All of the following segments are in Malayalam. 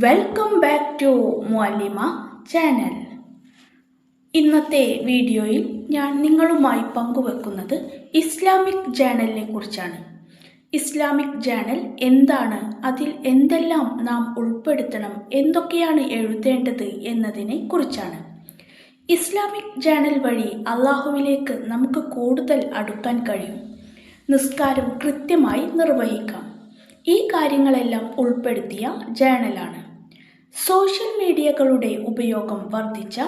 Welcome back to Muallima channel. ഇന്നത്തെ വീഡിയോയിൽ ഞാൻ നിങ്ങളുമായി പങ്കുവെക്കുന്നത് ഇസ്ലാമിക് ജേണലിനെ കുറിച്ചാണ്. ഇസ്ലാമിക് ജേണൽ എന്താണ്, അതിൽ എന്തെല്ലാം നാം ഉൾപ്പെടുത്തണം, എന്തൊക്കെയാണ് എഴുതേണ്ടത് എന്നതിനെ കുറിച്ചാണ്. ഇസ്ലാമിക് ജേണൽ വഴി അള്ളാഹുവിലേക്ക് നമുക്ക് കൂടുതൽ അടുക്കാൻ കഴിയും. നിസ്കാരം കൃത്യമായി നിർവഹിക്കാം. ഈ കാര്യങ്ങളെല്ലാം ഉൾപ്പെടുത്തിയ ജേണലാണ്. സോഷ്യൽ മീഡിയകളുടെ ഉപയോഗം വർദ്ധിച്ച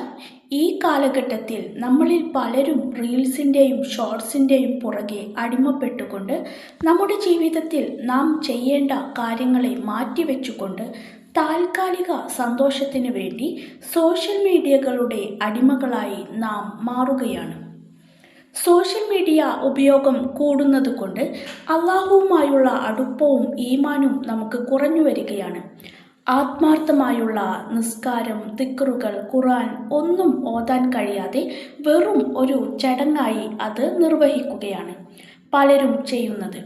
ഈ കാലഘട്ടത്തിൽ നമ്മളിൽ പലരും റീൽസിൻ്റെയും ഷോർട്സിൻ്റെയും പുറകെ അടിമപ്പെട്ടുകൊണ്ട് നമ്മുടെ ജീവിതത്തിൽ നാം ചെയ്യേണ്ട കാര്യങ്ങളെ മാറ്റിവെച്ചുകൊണ്ട് താൽക്കാലിക സന്തോഷത്തിന് വേണ്ടി സോഷ്യൽ മീഡിയകളുടെ അടിമകളായി നാം മാറുകയാണ്. സോഷ്യൽ മീഡിയ ഉപയോഗം കൂടുന്നത് കൊണ്ട് അള്ളാഹുവുമായുള്ള അടുപ്പവും ഈമാനും നമുക്ക് കുറഞ്ഞു വരികയാണ്. ആത്മാർത്ഥമായുള്ള നിസ്കാരം, ദിക്റുകൾ, ഖുർആൻ ഒന്നും ഓതാൻ കഴിയാതെ വെറും ഒരു ചടങ്ങായി അത് നിർവഹിക്കുകയാണ് പലരും ചെയ്യുന്നത്.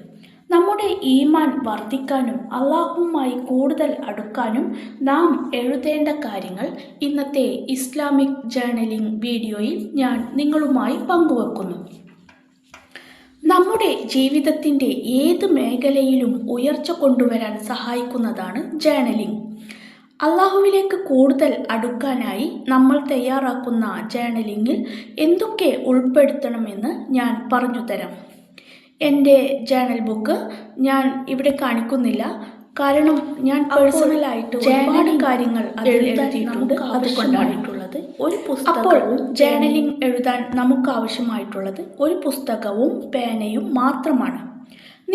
നമ്മുടെ ഈമാൻ വർദ്ധിക്കാനും അള്ളാഹുവുമായി കൂടുതൽ അടുക്കാനും നാം എഴുതേണ്ട കാര്യങ്ങൾ ഇന്നത്തെ ഇസ്ലാമിക് ജേർണലിംഗ് വീഡിയോയിൽ ഞാൻ നിങ്ങളുമായി പങ്കുവെക്കുന്നു. നമ്മുടെ ജീവിതത്തിൻ്റെ ഏത് മേഖലയിലും ഉയർച്ച കൊണ്ടുവരാൻ സഹായിക്കുന്നതാണ് ജേർണലിംഗ്. അള്ളാഹുവിലേക്ക് കൂടുതൽ അടുക്കാനായി നമ്മൾ തയ്യാറാക്കുന്ന ജേർണലിങ്ങിൽ എന്തൊക്കെ ഉൾപ്പെടുത്തണമെന്ന് ഞാൻ പറഞ്ഞു തരാം. എൻ്റെ ജേർണൽ ബുക്ക് ഞാൻ ഇവിടെ കാണിക്കുന്നില്ല, കാരണം ഞാൻ പേഴ്സണലായിട്ട് ഒരുപാട് കാര്യങ്ങൾ എഴുതിയിട്ടുണ്ട്. അതുകൊണ്ടായിട്ടുള്ളത് ഒരു പുസ്തകവും ജേർണലിംഗ് എഴുതാൻ നമുക്ക് ആവശ്യമായിട്ടുള്ളത് ഒരു പുസ്തകവും പേനയും മാത്രമാണ്.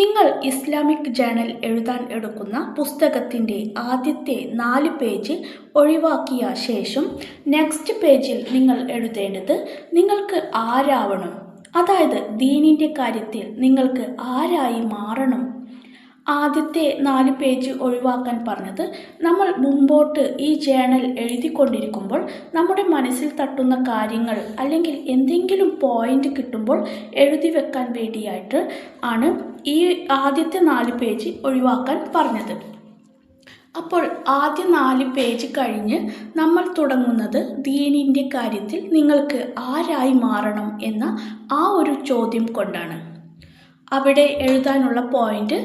നിങ്ങൾ ഇസ്ലാമിക് ജേർണൽ എഴുതാൻ എടുക്കുന്ന പുസ്തകത്തിൻ്റെ ആദ്യത്തെ 4 പേജ് ഒഴിവാക്കിയ ശേഷം നെക്സ്റ്റ് പേജിൽ നിങ്ങൾ എഴുതേണ്ടത് നിങ്ങൾക്ക് ആരാവണം, അതായത് ദീനിൻ്റെ കാര്യത്തിൽ നിങ്ങൾക്ക് ആരായി മാറണം. ആദ്യത്തെ 4 പേജ് ഒഴിവാക്കാൻ പറഞ്ഞത് നമ്മൾ മുമ്പോട്ട് ഈ ജേർണൽ എഴുതിക്കൊണ്ടിരിക്കുമ്പോൾ നമ്മുടെ മനസ്സിൽ തട്ടുന്ന കാര്യങ്ങൾ അല്ലെങ്കിൽ എന്തെങ്കിലും പോയിന്റ് കിട്ടുമ്പോൾ എഴുതി വെക്കാൻ വേണ്ടിയായിട്ട് ആണ് ഈ ആദ്യത്തെ 4 പേജ് ഒഴിവാക്കാൻ പറഞ്ഞത്. അപ്പോൾ ആദ്യ 4 പേജ് കഴിഞ്ഞ് നമ്മൾ തുടങ്ങുന്നത് ദീനിൻ്റെ കാര്യത്തിൽ നിങ്ങൾക്ക് ആരായി മാറണം എന്ന ആ ഒരു ചോദ്യം കൊണ്ടാണ്. അവിടെ എഴുതാനുള്ള പോയിന്റ്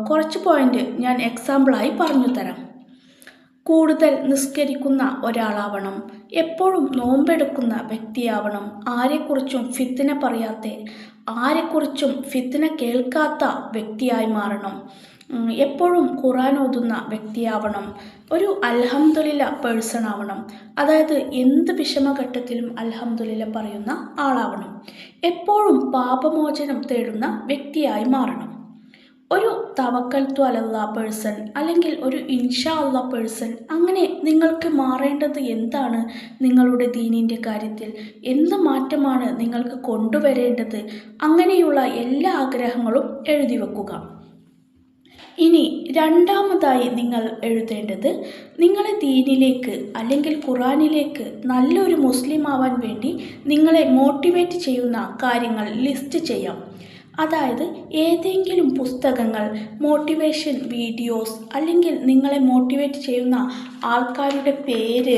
കുറച്ച് പോയിന്റ് ഞാൻ എക്സാമ്പിളായി പറഞ്ഞു തരാം. കൂടുതൽ നിസ്കരിക്കുന്ന ഒരാളാവണം, എപ്പോഴും നോമ്പെടുക്കുന്ന വ്യക്തിയാവണം, ആരെക്കുറിച്ചും ഫിത്ന പറയാത്ത, ആരെക്കുറിച്ചും ഫിത്ന കേൾക്കാത്ത വ്യക്തിയായി മാറണം, എപ്പോഴും ഖുർആൻ ഓതുന്ന വ്യക്തിയാവണം, ഒരു അൽഹംദുലില്ല പേഴ്സൺ ആവണം, അതായത് എന്ത് വിഷമഘട്ടത്തിലും അൽഹംദുലില്ല പറയുന്ന ആളാവണം, എപ്പോഴും പാപമോചനം തേടുന്ന വ്യക്തിയായി മാറണം, ഒരു തവക്കൽത്തു അലല്ലാ പേഴ്സൺ അല്ലെങ്കിൽ ഒരു ഇൻഷാ അല്ലാ പേഴ്സൺ. അങ്ങനെ നിങ്ങൾക്ക് മാറേണ്ടത് എന്താണ്, നിങ്ങളുടെ ദീനിൻ്റെ കാര്യത്തിൽ എന്ത് മാറ്റമാണ് നിങ്ങൾക്ക് കൊണ്ടുവരേണ്ടത്, അങ്ങനെയുള്ള എല്ലാ ആഗ്രഹങ്ങളും എഴുതി വെക്കുക. ഇനി രണ്ടാമതായി നിങ്ങൾ എഴുതേണ്ടത് നിങ്ങളെ ദീനിലേക്ക് അല്ലെങ്കിൽ ഖുർആനിലേക്ക് നല്ലൊരു മുസ്ലിം ആവാൻ വേണ്ടി നിങ്ങളെ മോട്ടിവേറ്റ് ചെയ്യുന്ന കാര്യങ്ങൾ ലിസ്റ്റ് ചെയ്യാം. അതായത് ഏതെങ്കിലും പുസ്തകങ്ങൾ, മോട്ടിവേഷൻ വീഡിയോസ് അല്ലെങ്കിൽ നിങ്ങളെ മോട്ടിവേറ്റ് ചെയ്യുന്ന ആൾക്കാരുടെ പേര്,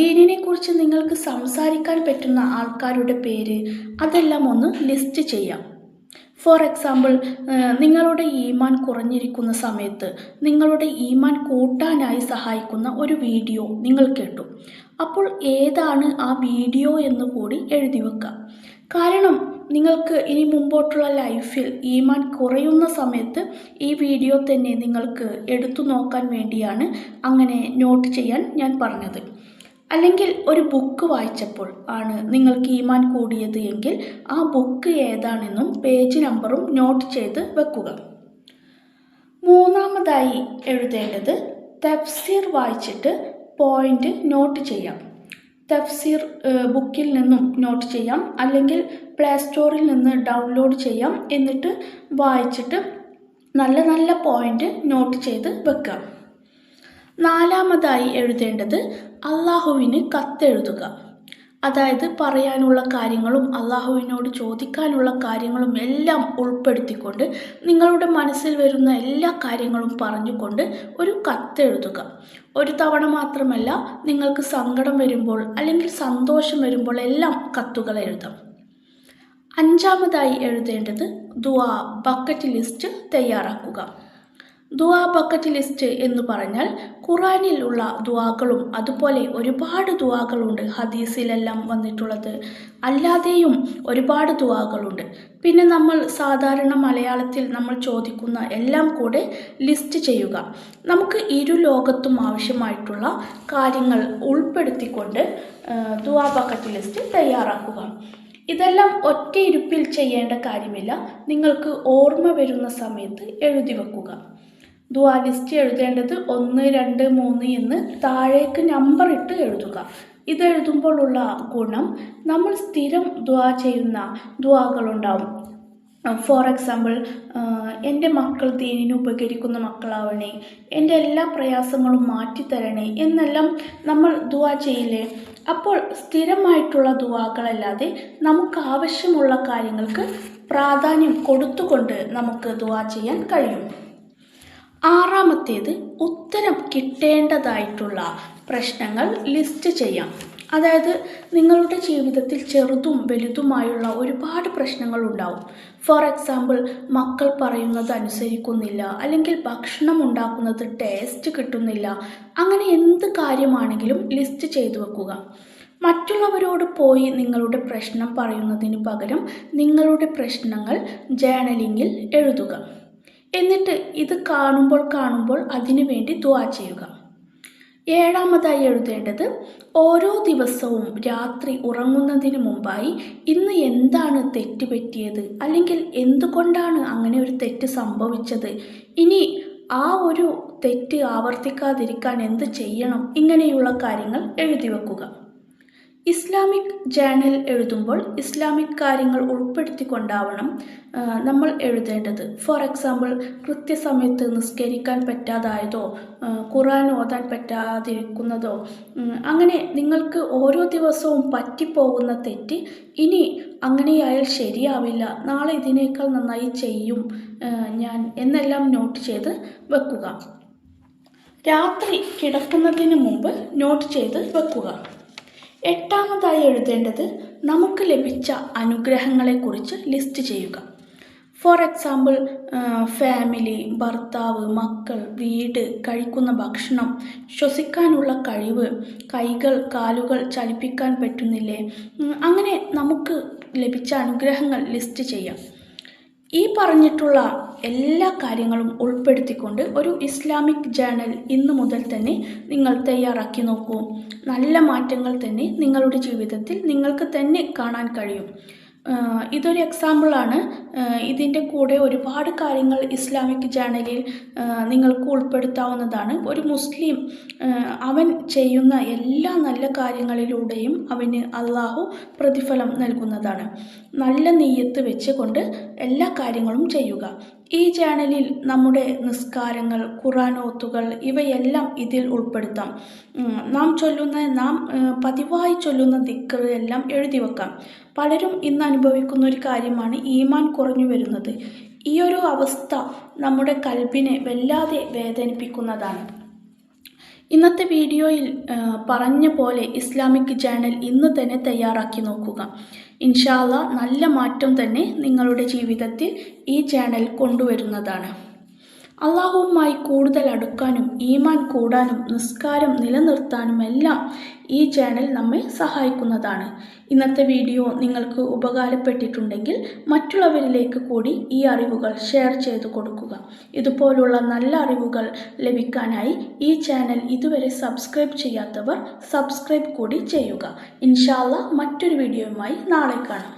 ദീനിനെക്കുറിച്ച് നിങ്ങൾക്ക് സംസാരിക്കാൻ പറ്റുന്ന ആൾക്കാരുടെ പേര്, അതെല്ലാം ഒന്ന് ലിസ്റ്റ് ചെയ്യാം. ഫോർ എക്സാമ്പിൾ, നിങ്ങളുടെ ഈമാൻ കുറഞ്ഞിരിക്കുന്ന സമയത്ത് നിങ്ങളുടെ ഈമാൻ കൂട്ടാനായി സഹായിക്കുന്ന ഒരു വീഡിയോ നിങ്ങൾ കേട്ടു. അപ്പോൾ ഏതാണ് ആ വീഡിയോ എന്ന് കൂടി എഴുതി വെക്കാം. കാരണം നിങ്ങൾക്ക് ഇനി മുമ്പോട്ടുള്ള ലൈഫിൽ ഈമാൻ കുറയുന്ന സമയത്ത് ഈ വീഡിയോ തന്നെ നിങ്ങൾക്ക് എടുത്തു നോക്കാൻ വേണ്ടിയാണ് അങ്ങനെ നോട്ട് ചെയ്യാൻ ഞാൻ പറഞ്ഞത്. അല്ലെങ്കിൽ ഒരു ബുക്ക് വായിച്ചപ്പോൾ ആണ് നിങ്ങൾക്ക് ഈമാൻ കൂടിയത് എങ്കിൽ ആ ബുക്ക് ഏതാണെന്നും പേജ് നമ്പറും നോട്ട് ചെയ്ത് വെക്കുക. മൂന്നാമതായി എഴുതേണ്ടത് തഫ്സീർ വായിച്ചിട്ട് പോയിന്റ് നോട്ട് ചെയ്യാം. തഫ്സീർ ബുക്കിൽ നിന്നും നോട്ട് ചെയ്യാം, അല്ലെങ്കിൽ പ്ലേ സ്റ്റോറിൽ നിന്ന് ഡൗൺലോഡ് ചെയ്യാം. എന്നിട്ട് വായിച്ചിട്ട് നല്ല നല്ല പോയിന്റ് നോട്ട് ചെയ്ത് വെക്കാം. നാലാമതായി എഴുതേണ്ടത് അള്ളാഹുവിന് കത്തെഴുതുക. അതായത് പറയാനുള്ള കാര്യങ്ങളും അള്ളാഹുവിനോട് ചോദിക്കാനുള്ള കാര്യങ്ങളും എല്ലാം ഉൾപ്പെടുത്തിക്കൊണ്ട് നിങ്ങളുടെ മനസ്സിൽ വരുന്ന എല്ലാ കാര്യങ്ങളും പറഞ്ഞുകൊണ്ട് ഒരു കത്തെഴുതുക. ഒരു തവണ മാത്രമല്ല, നിങ്ങൾക്ക് സങ്കടം വരുമ്പോൾ അല്ലെങ്കിൽ സന്തോഷം വരുമ്പോൾ എല്ലാം കത്തുകൾ എഴുതാം. 5-ാമതായി എഴുതേണ്ടത് ദുആ ബക്കറ്റ് ലിസ്റ്റ് തയ്യാറാക്കുക. ദുആ ബക്കറ്റ് ലിസ്റ്റ് എന്ന് പറഞ്ഞാൽ ഖുറാനിൽ ഉള്ള ദുആകളും അതുപോലെ ഒരുപാട് ദുആകളുണ്ട്. ഹദീസിലെല്ലാം വന്നിട്ടുള്ളത് അല്ലാതെയും ഒരുപാട് ദുആകളുണ്ട്. പിന്നെ നമ്മൾ സാധാരണ മലയാളത്തിൽ നമ്മൾ ചോദിക്കുന്ന എല്ലാം കൂടെ ലിസ്റ്റ് ചെയ്യുക. നമുക്ക് ഇരു ലോകത്തും ആവശ്യമായിട്ടുള്ള കാര്യങ്ങൾ ഉൾപ്പെടുത്തിക്കൊണ്ട് ദുആ ബക്കറ്റ് ലിസ്റ്റ് തയ്യാറാക്കുക. ഇതെല്ലാം ഒറ്റ ഇരുപ്പിൽ ചെയ്യേണ്ട കാര്യമില്ല. നിങ്ങൾക്ക് ഓർമ്മ വരുന്ന സമയത്ത് എഴുതി വെക്കുക. ദുആ ലിസ്റ്റ് എഴുതേണ്ടത് 1, 2, 3 എന്ന് താഴേക്ക് നമ്പർ ഇട്ട് എഴുതുക. ഇതെഴുതുമ്പോഴുള്ള ഗുണം, നമ്മൾ സ്ഥിരം ദുആ ചെയ്യുന്ന ദുആകളുണ്ടാവും. ഫോർ എക്സാമ്പിൾ, എൻ്റെ മക്കൾ ദീനിന് ഉപകരിക്കുന്ന മക്കളാവണേ, എൻ്റെ എല്ലാ പ്രയാസങ്ങളും മാറ്റിത്തരണേ എന്നെല്ലാം നമ്മൾ ദുആ ചെയ്യില്ലേ. അപ്പോൾ സ്ഥിരമായിട്ടുള്ള ദുആകളല്ലാതെ നമുക്ക് ആവശ്യമുള്ള കാര്യങ്ങൾക്ക് പ്രാധാന്യം കൊടുത്തുകൊണ്ട് നമുക്ക് ദുആ ചെയ്യാൻ കഴിയും. 6-ാമത്തേത് ഉത്തരം കിട്ടേണ്ടതായിട്ടുള്ള പ്രശ്നങ്ങൾ ലിസ്റ്റ് ചെയ്യാം. അതായത് നിങ്ങളുടെ ജീവിതത്തിൽ ചെറുതും വലുതുമായുള്ള ഒരുപാട് പ്രശ്നങ്ങൾ ഉണ്ടാവും. ഫോർ എക്സാമ്പിൾ, മക്കൾ പറയുന്നത് അനുസരിക്കുന്നില്ല, അല്ലെങ്കിൽ ഭക്ഷണം ഉണ്ടാക്കുന്നത് ടേസ്റ്റ് കിട്ടുന്നില്ല. അങ്ങനെ എന്ത് കാര്യമാണെങ്കിലും ലിസ്റ്റ് ചെയ്തു വെക്കുക. മറ്റുള്ളവരോട് പോയി നിങ്ങളുടെ പ്രശ്നം പറയുന്നതിന് പകരം നിങ്ങളുടെ പ്രശ്നങ്ങൾ ജേർണലിങ്ങിൽ എഴുതുക. എന്നിട്ട് ഇത് കാണുമ്പോൾ അതിനു വേണ്ടി ദുആ ചെയ്യുക. 7-ാമതായി എഴുതേണ്ടത് ഓരോ ദിവസവും രാത്രി ഉറങ്ങുന്നതിന് മുമ്പായി ഇന്ന് എന്താണ് തെറ്റ് പറ്റിയത്, അല്ലെങ്കിൽ എന്തുകൊണ്ടാണ് അങ്ങനെ ഒരു തെറ്റ് സംഭവിച്ചത്, ഇനി ആ ഒരു തെറ്റ് ആവർത്തിക്കാതിരിക്കാൻ എന്ത് ചെയ്യണം, ഇങ്ങനെയുള്ള കാര്യങ്ങൾ എഴുതി വെക്കുക. ഇസ്ലാമിക് ജേർണൽ എഴുതുമ്പോൾ ഇസ്ലാമിക് കാര്യങ്ങൾ ഉൾപ്പെടുത്തിക്കൊണ്ടാവണം നമ്മൾ എഴുതേണ്ടത്. ഫോർ എക്സാമ്പിൾ, കൃത്യസമയത്ത് നിസ്കരിക്കാൻ പറ്റാതായതോ ഖുർആൻ ഓതാൻ പറ്റാതിരിക്കുന്നതോ, അങ്ങനെ നിങ്ങൾക്ക് ഓരോ ദിവസവും പറ്റിപ്പോകുന്ന തെറ്റ്, ഇനി അങ്ങനെയായാൽ ശരിയാവില്ല, നാളെ ഇതിനേക്കാൾ നന്നായി ചെയ്യും ഞാൻ എന്നെല്ലാം നോട്ട് ചെയ്ത് വെക്കുക. രാത്രി കിടക്കുന്നതിന് മുമ്പ് നോട്ട് ചെയ്ത് വെക്കുക. 8-ാമതായി എഴുതേണ്ടത് നമുക്ക് ലഭിച്ച അനുഗ്രഹങ്ങളെക്കുറിച്ച് ലിസ്റ്റ് ചെയ്യുക. ഫോർ എക്സാമ്പിൾ, ഫാമിലി, ഭർത്താവ്, മക്കൾ, വീട്, കഴിക്കുന്ന ഭക്ഷണം, ശ്വസിക്കാനുള്ള കഴിവ്, കൈകൾ കാലുകൾ ചലിപ്പിക്കാൻ പറ്റുന്നില്ലേ, അങ്ങനെ നമുക്ക് ലഭിച്ച അനുഗ്രഹങ്ങൾ ലിസ്റ്റ് ചെയ്യാം. ഈ പറഞ്ഞിട്ടുള്ള എല്ലാ കാര്യങ്ങളും ഉൾപ്പെടുത്തിക്കൊണ്ട് ഒരു ഇസ്ലാമിക് ജേർണൽ ഇന്നു മുതൽ തന്നെ നിങ്ങൾ തയ്യാറാക്കി നോക്കൂ. നല്ല മാറ്റങ്ങൾ തന്നെ നിങ്ങളുടെ ജീവിതത്തിൽ നിങ്ങൾക്ക് തന്നെ കാണാൻ കഴിയും. ഇതൊരു എക്സാമ്പിളാണ്. ഇതിൻ്റെ കൂടെ ഒരുപാട് കാര്യങ്ങൾ ഇസ്ലാമിക് ജേർണലിൽ നിങ്ങൾക്ക് ഉൾപ്പെടുത്താവുന്നതാണ്. ഒരു മുസ്ലിം അവൻ ചെയ്യുന്ന എല്ലാ നല്ല കാര്യങ്ങളിലൂടെയും അവന് അള്ളാഹു പ്രതിഫലം നൽകുന്നതാണ്. നല്ല നിയ്യത്ത് വെച്ചുകൊണ്ട് എല്ലാ കാര്യങ്ങളും ചെയ്യുക. ഈ ജേർണലിൽ നമ്മുടെ നിസ്കാരങ്ങൾ, ഖുർആനോത്തുകൾ ഇവയെല്ലാം ഇതിൽ ഉൾപ്പെടുത്താം. നാം പതിവായി ചൊല്ലുന്ന ദിക്ർ എല്ലാം എഴുതി വെക്കാം. പലരും ഇന്ന് അനുഭവിക്കുന്ന ഒരു കാര്യമാണ് ഈമാൻ കുറഞ്ഞു വരുന്നത്. ഈ ഒരു അവസ്ഥ നമ്മുടെ കൽബിനെ വല്ലാതെ വേദനിപ്പിക്കുന്നതാണ്. ഇന്നത്തെ വീഡിയോയിൽ പറഞ്ഞ പോലെ ഇസ്ലാമിക് ജേർണൽ ഇന്ന് തന്നെ തയ്യാറാക്കി നോക്കുക. ഇൻഷാ അല്ലാഹ് നല്ല മാറ്റം തന്നെ നിങ്ങളുടെ ജീവിതത്തിൽ ഈ ജേർണൽ കൊണ്ടുവരുന്നതാണ്. അള്ളാഹുവുമായി കൂടുതൽ അടുക്കാനും ഈമാൻ കൂടാനും നിസ്കാരം നിലനിർത്താനും എല്ലാം ഈ ചാനൽ നമ്മെ സഹായിക്കുന്നതാണ്. ഇന്നത്തെ വീഡിയോ നിങ്ങൾക്ക് ഉപകാരപ്പെട്ടിട്ടുണ്ടെങ്കിൽ മറ്റുള്ളവരിലേക്ക് കൂടി ഈ അറിവുകൾ ഷെയർ ചെയ്തു കൊടുക്കുക. ഇതുപോലുള്ള നല്ല അറിവുകൾ ലഭിക്കാനായി ഈ ചാനൽ ഇതുവരെ സബ്സ്ക്രൈബ് ചെയ്യാത്തവർ സബ്സ്ക്രൈബ് കൂടി ചെയ്യുക. ഇൻഷാ അല്ലാഹ് മറ്റൊരു വീഡിയോയുമായി നാളെ കാണാം.